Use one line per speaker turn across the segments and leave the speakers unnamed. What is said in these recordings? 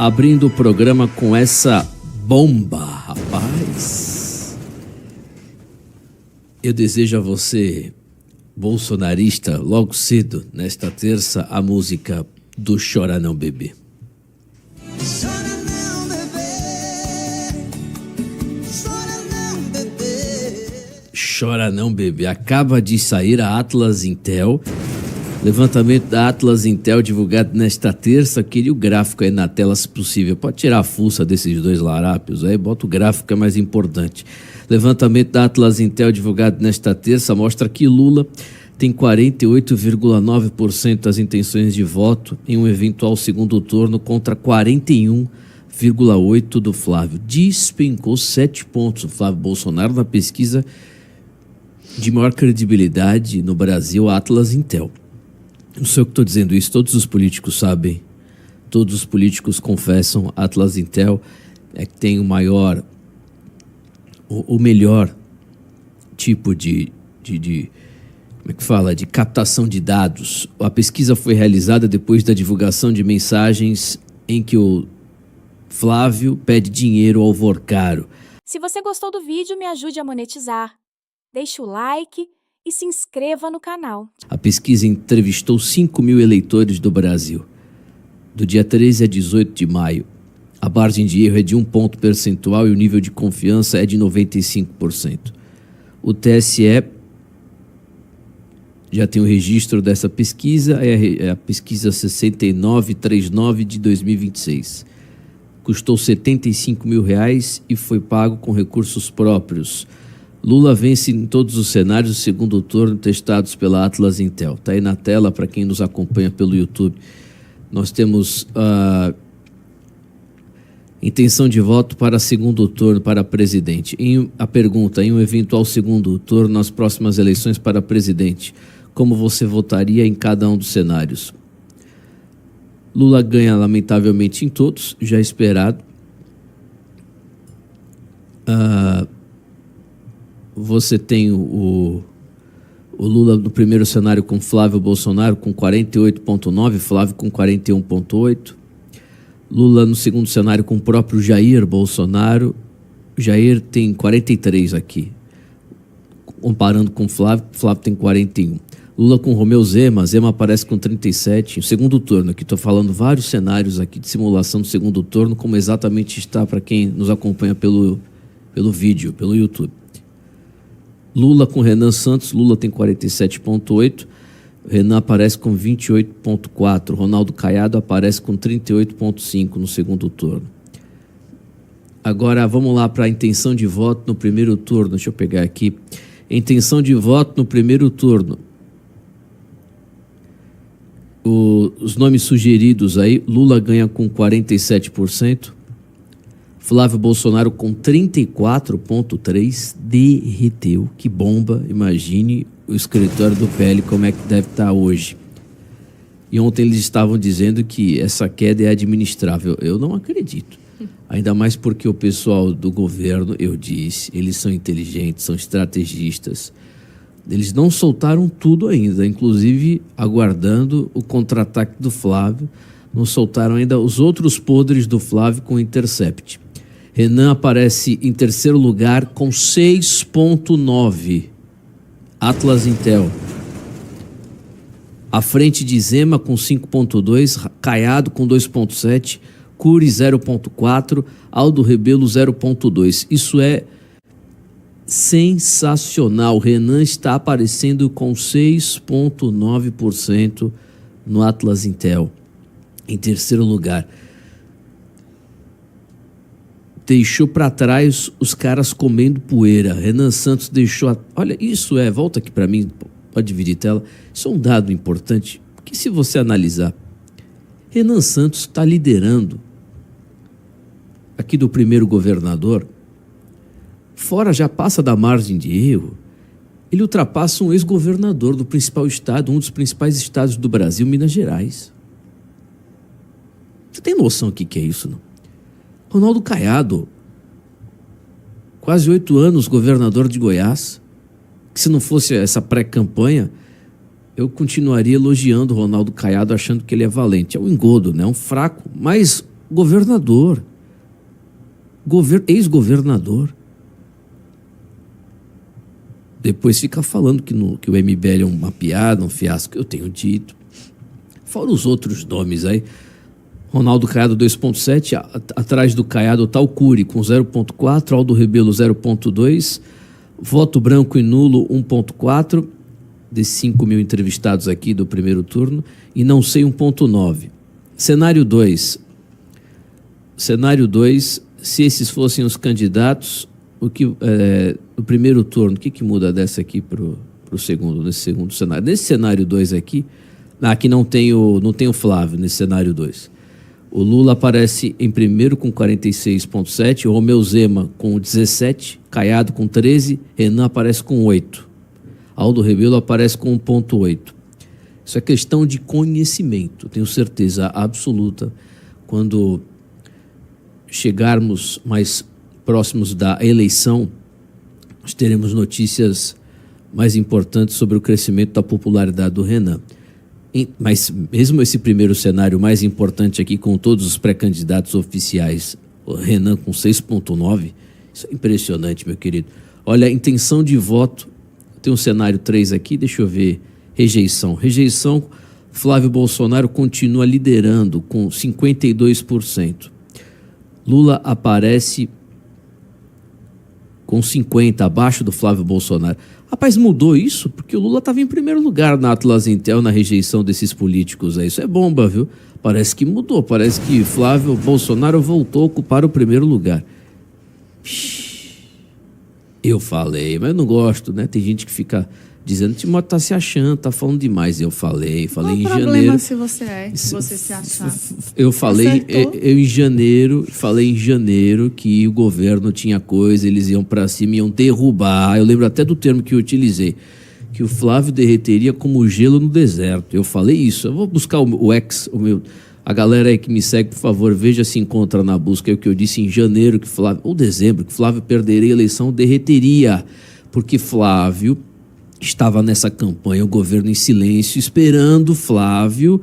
abrindo o programa com essa bomba, rapaz. Eu desejo a você, bolsonarista, logo cedo, nesta terça, a música do Chora Não Bebê.
Chora não, bebê. Chora não, bebê.
Chora Não Bebê. Acaba de sair a Atlas Intel. Levantamento da Atlas Intel divulgado nesta terça. Queria o gráfico aí na tela, se possível. Pode tirar a fuça desses dois larápios aí, bota o gráfico que é mais importante. Levantamento da Atlas Intel divulgado nesta terça mostra que Lula tem 48,9% das intenções de voto em um eventual segundo turno contra 41,8% do Flávio. Despencou 7 pontos o Flávio Bolsonaro na pesquisa de maior credibilidade no Brasil, a Atlas Intel. Não sei o que estou dizendo isso, todos os políticos sabem, todos os políticos confessam, a Atlas Intel é que tem o maior, o melhor tipo de como é que fala? De captação de dados. A pesquisa foi realizada depois da divulgação de mensagens em que o Flávio pede dinheiro ao Vorcaro.
Se você gostou do vídeo, me ajude a monetizar. Deixe o like e se inscreva no canal.
A pesquisa entrevistou 5 mil eleitores do Brasil. Do dia 13 a 18 de maio. A margem de erro é de 1 ponto percentual e o nível de confiança é de 95%. O TSE já tem o registro dessa pesquisa, é a pesquisa 6939 de 2026. Custou R$75 mil e foi pago com recursos próprios. Lula vence em todos os cenários do segundo turno testados pela Atlas Intel. Está aí na tela para quem nos acompanha pelo YouTube. Nós temos intenção de voto para segundo turno para presidente. A pergunta, em um eventual segundo turno nas próximas eleições para presidente, como você votaria em cada um dos cenários? Lula ganha lamentavelmente em todos, já esperado. Você tem o Lula no primeiro cenário com Flávio Bolsonaro com 48,9%, Flávio com 41,8%. Lula no segundo cenário com o próprio Jair Bolsonaro. Jair tem 43% aqui. Comparando com Flávio, Flávio tem 41%. Lula com Romeu Zema, Zema aparece com 37%. O segundo turno, aqui estou falando vários cenários aqui de simulação do segundo turno, como exatamente está para quem nos acompanha pelo vídeo, pelo YouTube. Lula com Renan Santos, Lula tem 47,8%, Renan aparece com 28,4%, Ronaldo Caiado aparece com 38,5% no segundo turno. Agora vamos lá para a intenção de voto no primeiro turno, deixa eu pegar aqui. Intenção de voto no primeiro turno. Os nomes sugeridos aí, Lula ganha com 47%, Flávio Bolsonaro com 34,3%, derreteu, que bomba, imagine o escritório do PL como é que deve estar hoje. E ontem eles estavam dizendo que essa queda é administrável. Eu não acredito, ainda mais porque o pessoal do governo, eu disse, eles são inteligentes, são estrategistas. Eles não soltaram tudo ainda, inclusive aguardando o contra-ataque do Flávio. Não soltaram ainda os outros podres do Flávio com Intercept. Renan aparece em terceiro lugar com 6,9%. Atlas Intel. À frente de Zema com 5,2%, Caiado com 2,7%, Cury 0,4%, Aldo Rebelo 0,2%. Isso é sensacional. Renan está aparecendo com 6,9% no Atlas Intel, em terceiro lugar. Deixou para trás os caras comendo poeira. Renan Santos deixou... Olha, isso volta aqui para mim, pode dividir tela. Isso é um dado importante, porque se você analisar, Renan Santos está liderando aqui do primeiro governador. Fora, já passa da margem de erro, ele ultrapassa um ex-governador do principal estado, um dos principais estados do Brasil, Minas Gerais. Você tem noção do que é isso, não? Ronaldo Caiado, quase 8 anos governador de Goiás, que se não fosse essa pré-campanha, eu continuaria elogiando o Ronaldo Caiado, achando que ele é valente. É um engodo, né? Um fraco, mas governador, ex-governador. Depois fica falando que o MBL é uma piada, um fiasco, eu tenho dito. Fora os outros nomes aí. Ronaldo Caiado 2.7, atrás do Caiado tá o Cury com 0.4, Aldo Rebelo 0.2, voto branco e nulo 1.4, de 5 mil entrevistados aqui do primeiro turno, e não sei 1.9. Cenário 2, se esses fossem os candidatos, o primeiro turno, o que muda dessa aqui para o segundo, nesse segundo cenário? Nesse cenário 2 aqui, aqui não tem o Flávio, nesse cenário 2. O Lula aparece em primeiro com 46,7, o Romeu Zema com 17, Caiado com 13, Renan aparece com 8. Aldo Rebelo aparece com 1,8. Isso é questão de conhecimento, tenho certeza absoluta. Quando chegarmos mais próximos da eleição, nós teremos notícias mais importantes sobre o crescimento da popularidade do Renan. Mas mesmo esse primeiro cenário mais importante aqui, com todos os pré-candidatos oficiais, o Renan com 6,9, isso é impressionante, meu querido. Olha, a intenção de voto, tem um cenário 3 aqui, deixa eu ver, rejeição. Rejeição, Flávio Bolsonaro continua liderando com 52%. Lula aparece com 50%, abaixo do Flávio Bolsonaro. Rapaz, mudou isso? Porque o Lula estava em primeiro lugar na Atlas Intel, na rejeição desses políticos aí. Isso é bomba, viu? Parece que mudou. Parece que Flávio Bolsonaro voltou a ocupar o primeiro lugar. Eu falei, mas eu não gosto, né? Tem gente que fica dizendo que Timóteo tá se achando, tá falando demais. Eu falei
Qual
em
o
janeiro.
problema se você se achar?
Eu falei,
Acertou?
eu falei em janeiro que o governo tinha coisa, eles iam para cima, iam derrubar. Eu lembro até do termo que eu utilizei, que o Flávio derreteria como gelo no deserto. Eu falei isso. Eu vou buscar o ex, a galera aí que me segue, por favor, veja se encontra na busca. É o que eu disse em janeiro, que Flávio, ou dezembro, que Flávio perderia a eleição, derreteria, porque Flávio estava nessa campanha, o governo em silêncio, esperando Flávio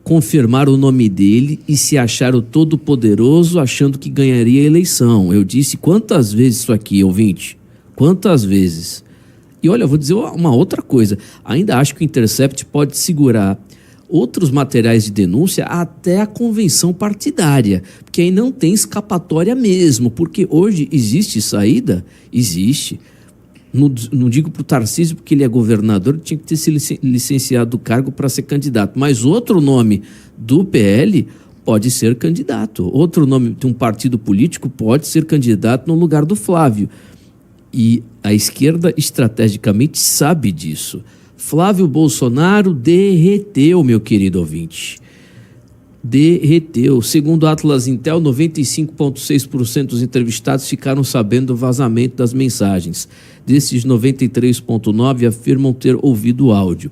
confirmar o nome dele e se achar o todo-poderoso, achando que ganharia a eleição. Eu disse quantas vezes isso aqui, ouvinte? Quantas vezes? E olha, eu vou dizer uma outra coisa. Ainda acho que o Intercept pode segurar outros materiais de denúncia até a convenção partidária, porque aí não tem escapatória mesmo, porque hoje existe saída? Existe. Não digo para o Tarcísio, porque ele é governador, ele tinha que ter se licenciado do cargo para ser candidato. Mas outro nome do PL pode ser candidato. Outro nome de um partido político pode ser candidato no lugar do Flávio. E a esquerda estrategicamente sabe disso. Flávio Bolsonaro derreteu, meu querido ouvinte. Derreteu. Segundo a Atlas Intel, 95,6% dos entrevistados ficaram sabendo do vazamento das mensagens. Desses, 93,9% afirmam ter ouvido o áudio.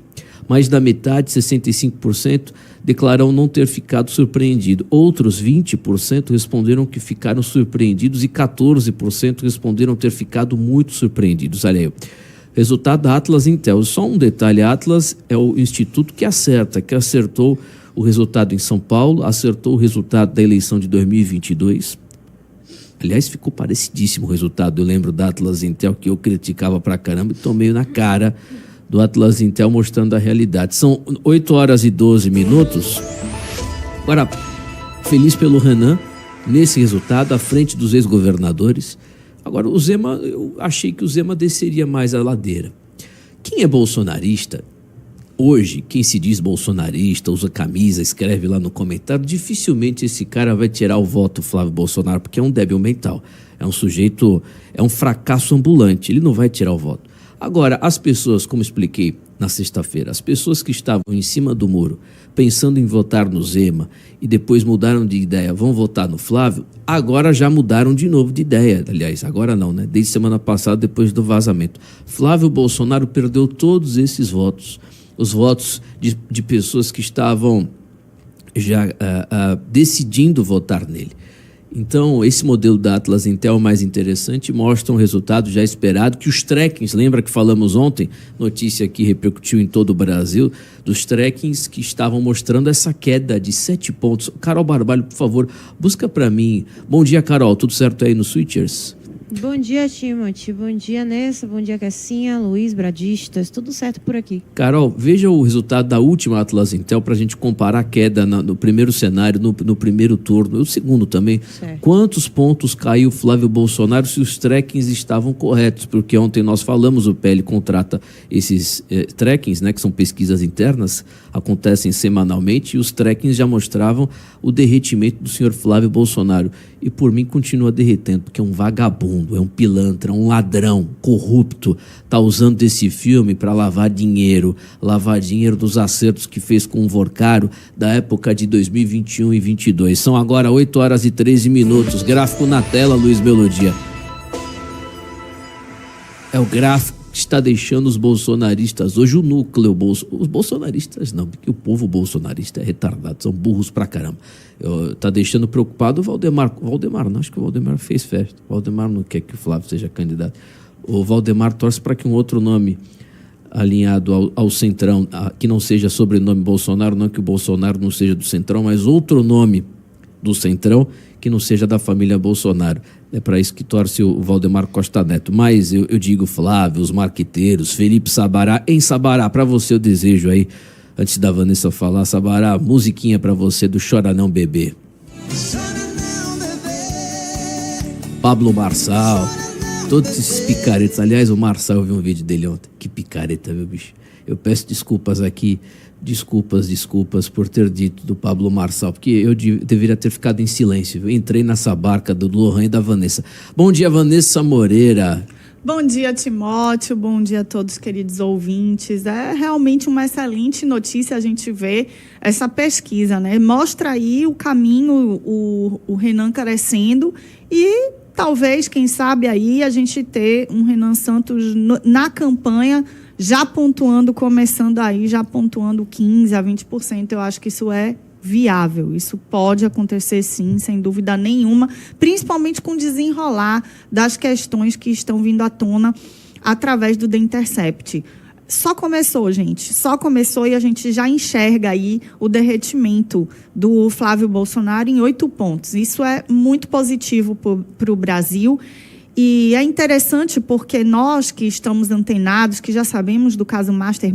Mais da metade, 65%, declaram não ter ficado surpreendido. Outros 20% responderam que ficaram surpreendidos e 14% responderam ter ficado muito surpreendidos. Olha aí. Resultado da Atlas Intel. Só um detalhe, a Atlas é o instituto que acertou o resultado em São Paulo, acertou o resultado da eleição de 2022. Aliás, ficou parecidíssimo o resultado. Eu lembro da Atlas Intel, que eu criticava pra caramba, e tomei na cara do Atlas Intel mostrando a realidade. São 8 horas e 12 minutos. Agora, feliz pelo Renan, nesse resultado, à frente dos ex-governadores. Agora, o Zema, eu achei que o Zema desceria mais a ladeira. Quem é bolsonarista, hoje, quem se diz bolsonarista, usa camisa, escreve lá no comentário, dificilmente esse cara vai tirar o voto Flávio Bolsonaro, porque é um débil mental. É um sujeito, é um fracasso ambulante, ele não vai tirar o voto. Agora, as pessoas, como expliquei na sexta-feira, as pessoas que estavam em cima do muro, pensando em votar no Zema e depois mudaram de ideia, vão votar no Flávio, agora já mudaram de novo de ideia. Aliás, agora não, né? Desde semana passada, depois do vazamento. Flávio Bolsonaro perdeu todos esses votos. Os votos de pessoas que estavam já decidindo votar nele. Então, esse modelo da Atlas Intel é o mais interessante, mostra um resultado já esperado, que os trackings, lembra que falamos ontem, notícia que repercutiu em todo o Brasil, dos trackings que estavam mostrando essa queda de 7 pontos. Carol Barbalho, por favor, busca para mim. Bom dia, Carol, tudo certo aí no Switchers?
Bom dia, Timothy. Bom dia, Nessa. Bom dia, Cassinha, Luiz, Bradistas. Tudo certo por aqui.
Carol, veja o resultado da última Atlas Intel para a gente comparar a queda no primeiro cenário, no primeiro turno, e o segundo também.
Certo.
Quantos pontos caiu Flávio Bolsonaro se os trackings estavam corretos? Porque ontem nós falamos, o PL contrata esses trackings, né, que são pesquisas internas, acontecem semanalmente, e os trackings já mostravam o derretimento do senhor Flávio Bolsonaro. E por mim continua derretendo, porque é um vagabundo, é um pilantra, um ladrão, corrupto, está usando desse filme para lavar dinheiro dos acertos que fez com o Vorcaro da época de 2021 e 2022. São agora 8 horas e 13 minutos. Gráfico na tela, Luiz Melodia. É o gráfico que está deixando os bolsonaristas, hoje o núcleo, os bolsonaristas não, porque o povo bolsonarista é retardado, são burros pra caramba. Está deixando preocupado o Valdemar, não, acho que o Valdemar fez festa, o Valdemar não quer que o Flávio seja candidato. O Valdemar torce para que um outro nome alinhado ao Centrão, que não seja sobrenome Bolsonaro, não que o Bolsonaro não seja do Centrão, mas outro nome do Centrão que não seja da família Bolsonaro. É para isso que torce o Valdemar Costa Neto. Mas eu digo Flávio, os marqueteiros, Felipe Sabará. Em Sabará, para você eu desejo aí, antes da Vanessa falar, Sabará, musiquinha para você do Chora Não Bebê. Pablo Marçal, todos esses picaretas. Aliás, o Marçal, eu vi um vídeo dele ontem. Que picareta, meu bicho. Eu peço desculpas aqui. Desculpas por ter dito do Pablo Marçal, porque eu deveria ter ficado em silêncio. Eu entrei nessa barca do Lohan e da Vanessa. Bom dia, Vanessa Moreira.
Bom dia, Timóteo. Bom dia a todos, queridos ouvintes. É realmente uma excelente notícia a gente ver essa pesquisa, né? Mostra aí o caminho, o Renan crescendo e talvez, quem sabe aí, a gente ter um Renan Santos na campanha já pontuando, começando aí, já pontuando 15% a 20%. Eu acho que isso é viável. Isso pode acontecer, sim, sem dúvida nenhuma, principalmente com o desenrolar das questões que estão vindo à tona através do The Intercept. Só começou, gente. Só começou e a gente já enxerga aí o derretimento do Flávio Bolsonaro em 8 pontos. Isso é muito positivo para o Brasil. E é interessante porque nós que estamos antenados, que já sabemos do caso Master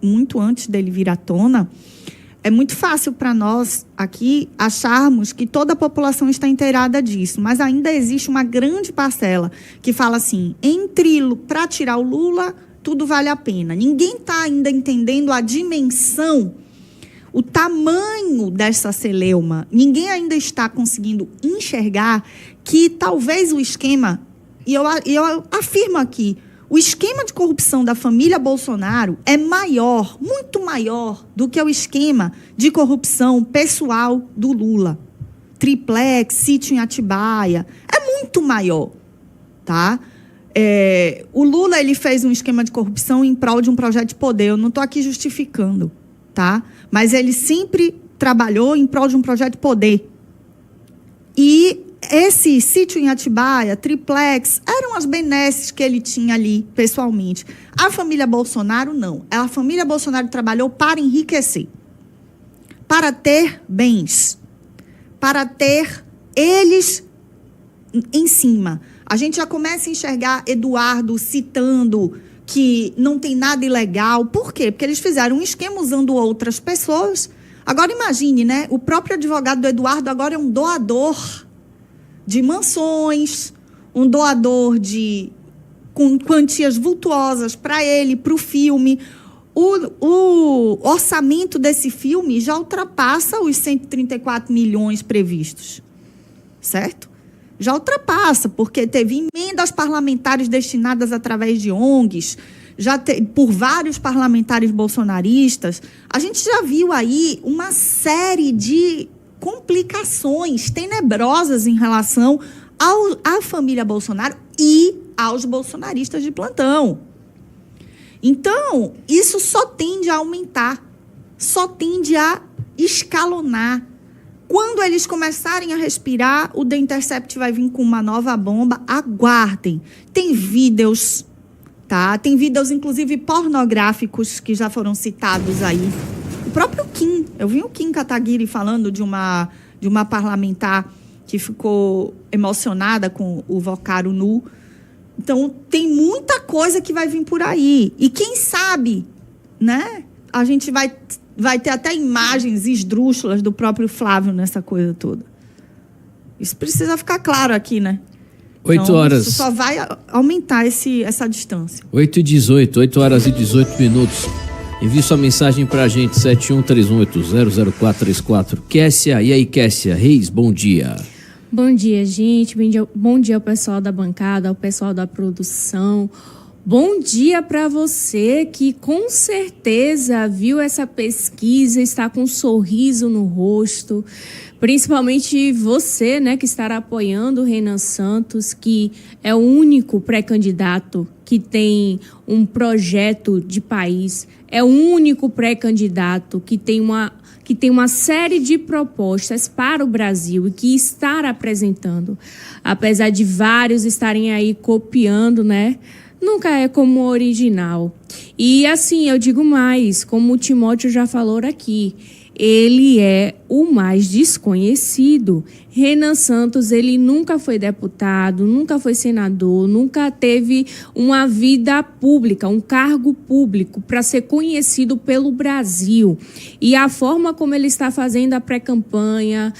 muito antes dele vir à tona, é muito fácil para nós aqui acharmos que toda a população está inteirada disso, mas ainda existe uma grande parcela que fala assim, para tirar o Lula, tudo vale a pena. Ninguém está ainda entendendo a dimensão, o tamanho dessa celeuma. Ninguém ainda está conseguindo enxergar que talvez o esquema, e eu afirmo aqui, o esquema de corrupção da família Bolsonaro é maior, muito maior, do que o esquema de corrupção pessoal do Lula. Triplex, sítio em Atibaia, é muito maior, tá? O Lula, ele fez um esquema de corrupção em prol de um projeto de poder. Eu não estou aqui justificando, tá? Mas ele sempre trabalhou em prol de um projeto de poder. E esse sítio em Atibaia, triplex, eram as benesses que ele tinha ali, pessoalmente. A família Bolsonaro, não. A família Bolsonaro trabalhou para enriquecer, para ter bens, para ter eles em cima. A gente já começa a enxergar Eduardo citando que não tem nada ilegal. Por quê? Porque eles fizeram um esquema usando outras pessoas. Agora imagine, né? O próprio advogado do Eduardo agora é um doador de mansões, um doador com quantias vultuosas para ele, para o filme. O orçamento desse filme já ultrapassa os 134 milhões previstos, certo? Já ultrapassa, porque teve emendas parlamentares destinadas através de ONGs, por vários parlamentares bolsonaristas. A gente já viu aí uma série de complicações tenebrosas em relação à família Bolsonaro e aos bolsonaristas de plantão. Então, isso só tende a aumentar, só tende a escalonar. Quando eles começarem a respirar, o The Intercept vai vir com uma nova bomba. Aguardem. Tem vídeos, tá? Tem vídeos, inclusive, pornográficos que já foram citados aí. O próprio Kim. Eu vi o Kim Kataguiri falando de uma parlamentar que ficou emocionada com o Vocaro nu. Então, tem muita coisa que vai vir por aí. E quem sabe, né? A gente vai ter até imagens esdrúxulas do próprio Flávio nessa coisa toda. Isso precisa ficar claro aqui, né?
8 horas.
Isso só vai aumentar essa distância.
8h18, 8 horas e 18 minutos. Envie sua mensagem pra gente, 7131800434. Kessia, e aí, Kessia Reis, bom dia.
Bom dia, gente. Bom dia ao pessoal da bancada, ao pessoal da produção. Bom dia para você que com certeza viu essa pesquisa, está com um sorriso no rosto. Principalmente você, né, que estará apoiando o Renan Santos, que é o único pré-candidato que tem um projeto de país, é o único pré-candidato que tem uma série de propostas para o Brasil e que está apresentando. Apesar de vários estarem aí copiando, né? Nunca é como o original. E assim, eu digo mais, como o Timóteo já falou aqui, ele é o mais desconhecido. Renan Santos, ele nunca foi deputado, nunca foi senador, nunca teve uma vida pública, um cargo público para ser conhecido pelo Brasil. E a forma como ele está fazendo a pré-campanha,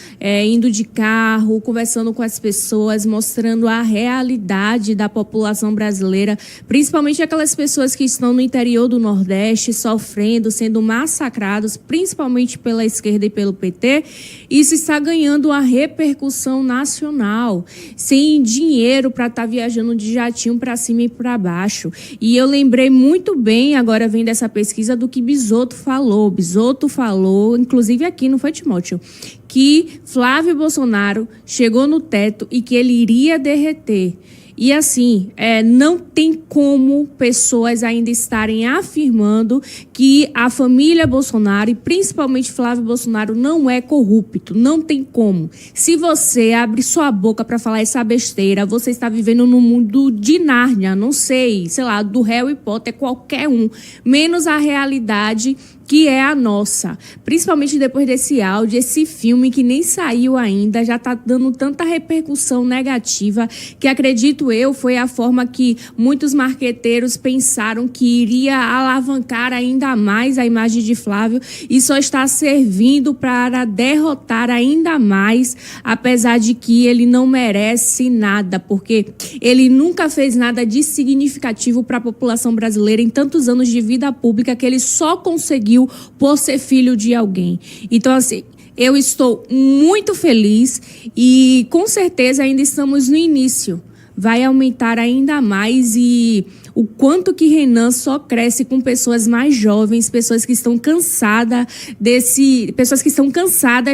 indo de carro, conversando com as pessoas, mostrando a realidade da população brasileira, principalmente aquelas pessoas que estão no interior do Nordeste, sofrendo, sendo massacrados, principalmente pela esquerda e pelo PT, isso está ganhando uma repercussão nacional, sem dinheiro para estar viajando de jatinho para cima e para baixo. E eu lembrei muito bem, agora vendo essa pesquisa, do que Bisotto falou. Bisotto falou, inclusive aqui, não foi, Timóteo? Que Flávio Bolsonaro chegou no teto e que ele iria derreter. E assim, não tem como pessoas ainda estarem afirmando que a família Bolsonaro, e principalmente Flávio Bolsonaro, não é corrupto. Não tem como. Se você abre sua boca para falar essa besteira, você está vivendo no mundo de Nárnia, não sei lá, do Harry Potter, qualquer um, menos a realidade que é a nossa. Principalmente depois desse áudio, esse filme que nem saiu ainda, já está dando tanta repercussão negativa que, acredito eu, foi a forma que muitos marqueteiros pensaram que iria alavancar ainda mais a imagem de Flávio, e só está servindo para derrotar ainda mais, apesar de que ele não merece nada, porque ele nunca fez nada de significativo para a população brasileira em tantos anos de vida pública que ele só conseguiu por ser filho de alguém. Então, assim, eu estou muito feliz e com certeza ainda estamos no início. Vai aumentar ainda mais, e o quanto que Renan só cresce com pessoas mais jovens, pessoas que estão cansadas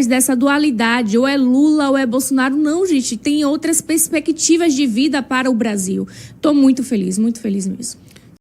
dessa dualidade, ou é Lula ou é Bolsonaro. Não, gente, tem outras perspectivas de vida para o Brasil. Estou muito feliz mesmo.